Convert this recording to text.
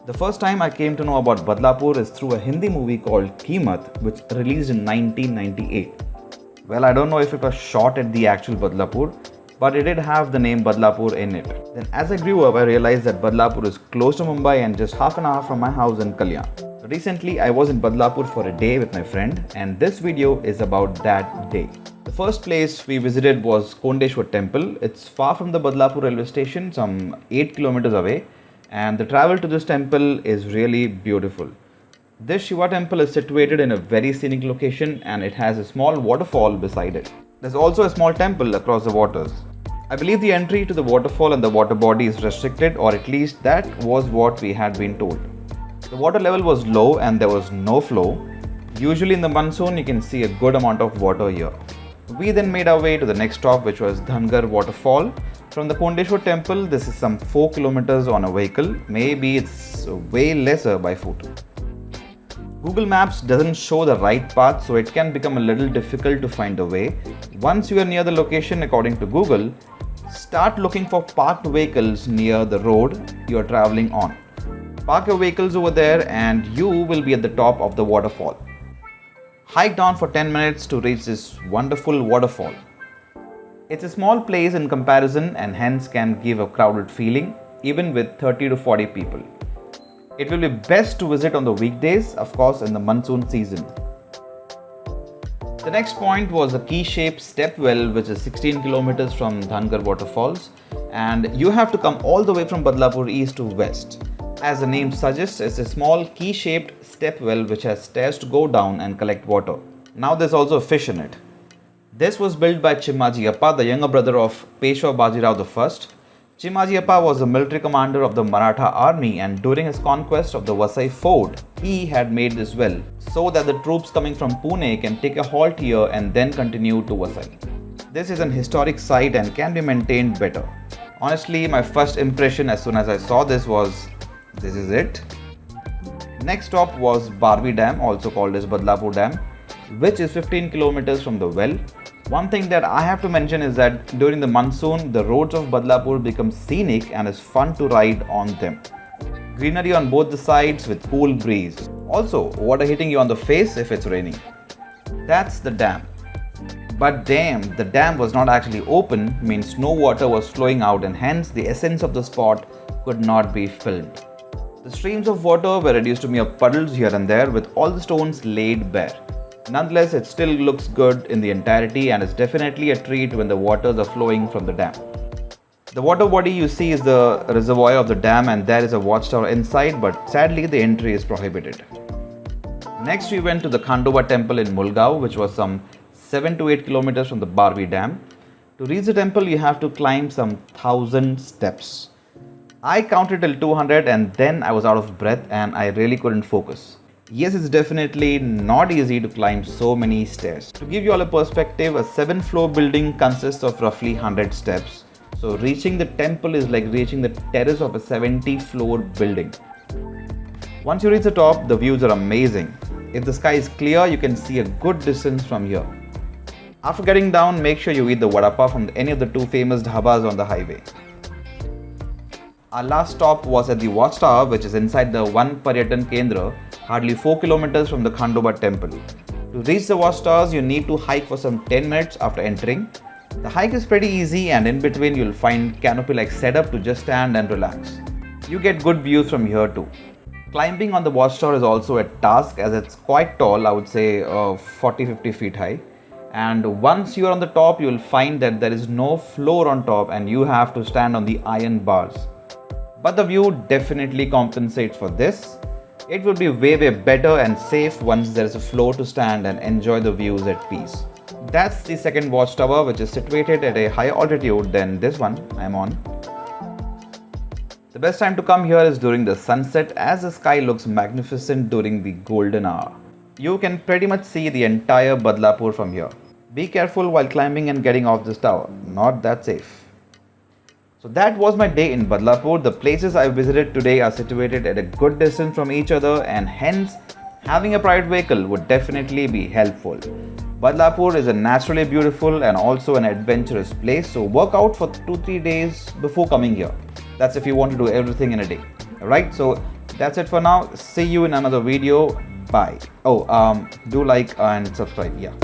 The first time I came to know about Badlapur is through a Hindi movie called Keemat, which released in 1998. Well, I don't know if it was shot at the actual Badlapur, but it did have the name Badlapur in it. Then as I grew up, I realized that Badlapur is close to Mumbai and just half an hour from my house in Kalyan. Recently, I was in Badlapur for a day with my friend, and this video is about that day. The first place we visited was Kondeshwar Temple. It's far from the Badlapur railway station, some 8 kilometers away, and the travel to this temple is really beautiful. This Shiva temple is situated in a very scenic location and it has a small waterfall beside it. There's also a small temple across the waters. I believe the entry to the waterfall and the water body is restricted, or at least that was what we had been told. The water level was low and there was no flow. Usually in the monsoon you can see a good amount of water here. We then made our way to the next stop, which was Dhangar Waterfall. From the Kondeshwar Temple, this is some 4 kilometers on a vehicle. Maybe it's way lesser by foot. Google Maps doesn't show the right path, so it can become a little difficult to find the way. Once you are near the location according to Google, start looking for parked vehicles near the road you are traveling on. Park your vehicles over there and you will be at the top of the waterfall. Hike down for 10 minutes to reach this wonderful waterfall. It's a small place in comparison and hence can give a crowded feeling even with 30 to 40 people. It will be best to visit on the weekdays, of course in the monsoon season. The next point was the Keyshape Stepwell, which is 16 kilometers from Dhangar Waterfalls, and you have to come all the way from Badlapur east to west. As the name suggests, it's a small key-shaped stepwell which has stairs to go down and collect water. Now there's also a fish in it. This was built by Chimaji Appa, the younger brother of Peshwa Bajirao I. Chimaji Appa was a military commander of the Maratha army, and during his conquest of the Vasai fort, he had made this well so that the troops coming from Pune can take a halt here and then continue to Vasai. This is an historic site and can be maintained better. Honestly, my first impression as soon as I saw this was, this is it. Next stop was Barvi Dam, also called as Badlapur Dam, which is 15 kilometers from the well. One thing that I have to mention is that during the monsoon, the roads of Badlapur become scenic and it's fun to ride on them. Greenery on both the sides with cool breeze. Also, water hitting you on the face if it's raining. That's the dam. But damn, the dam was not actually open, means no water was flowing out and hence the essence of the spot could not be filmed. The streams of water were reduced to mere puddles here and there with all the stones laid bare. Nonetheless, it still looks good in the entirety and is definitely a treat when the waters are flowing from the dam. The water body you see is the reservoir of the dam and there is a watchtower inside, but sadly the entry is prohibited. Next we went to the Khandoba Temple in Mulgaon, which was some 7 to 8 kilometers from the Barvi Dam. To reach the temple you have to climb some 1000 steps. I counted till 200 and then I was out of breath and I really couldn't focus. Yes, it's definitely not easy to climb so many stairs. To give you all a perspective, a 7-floor building consists of roughly 100 steps. So reaching the temple is like reaching the terrace of a 70-floor building. Once you reach the top, the views are amazing. If the sky is clear, you can see a good distance from here. After getting down, make sure you eat the vada pav from any of the 2 famous dhabas on the highway. Our last stop was at the Watchtower, which is inside the One Paryatan Kendra, hardly 4 kilometers from the Khandoba Temple. To reach the Watchtowers, you need to hike for some 10 minutes after entering. The hike is pretty easy and in between you'll find canopy-like setup to just stand and relax. You get good views from here too. Climbing on the Watchtower is also a task as it's quite tall, I would say 40-50 feet high. And once you're on the top, you'll find that there is no floor on top and you have to stand on the iron bars. But the view definitely compensates for this. It will be way better and safe once there is a floor to stand and enjoy the views at peace. That's the second watchtower, which is situated at a higher altitude than this one I'm on. The best time to come here is during the sunset as the sky looks magnificent during the golden hour. You can pretty much see the entire Badlapur from here. Be careful while climbing and getting off this tower, not that safe. So that was my day in Badlapur. The places I visited today are situated at a good distance from each other and hence having a private vehicle would definitely be helpful. Badlapur is a naturally beautiful and also an adventurous place, so work out for 2-3 days before coming here. That's if you want to do everything in a day. Alright, so That's it for now. See you in another video. Bye. Oh, do like and subscribe. Yeah.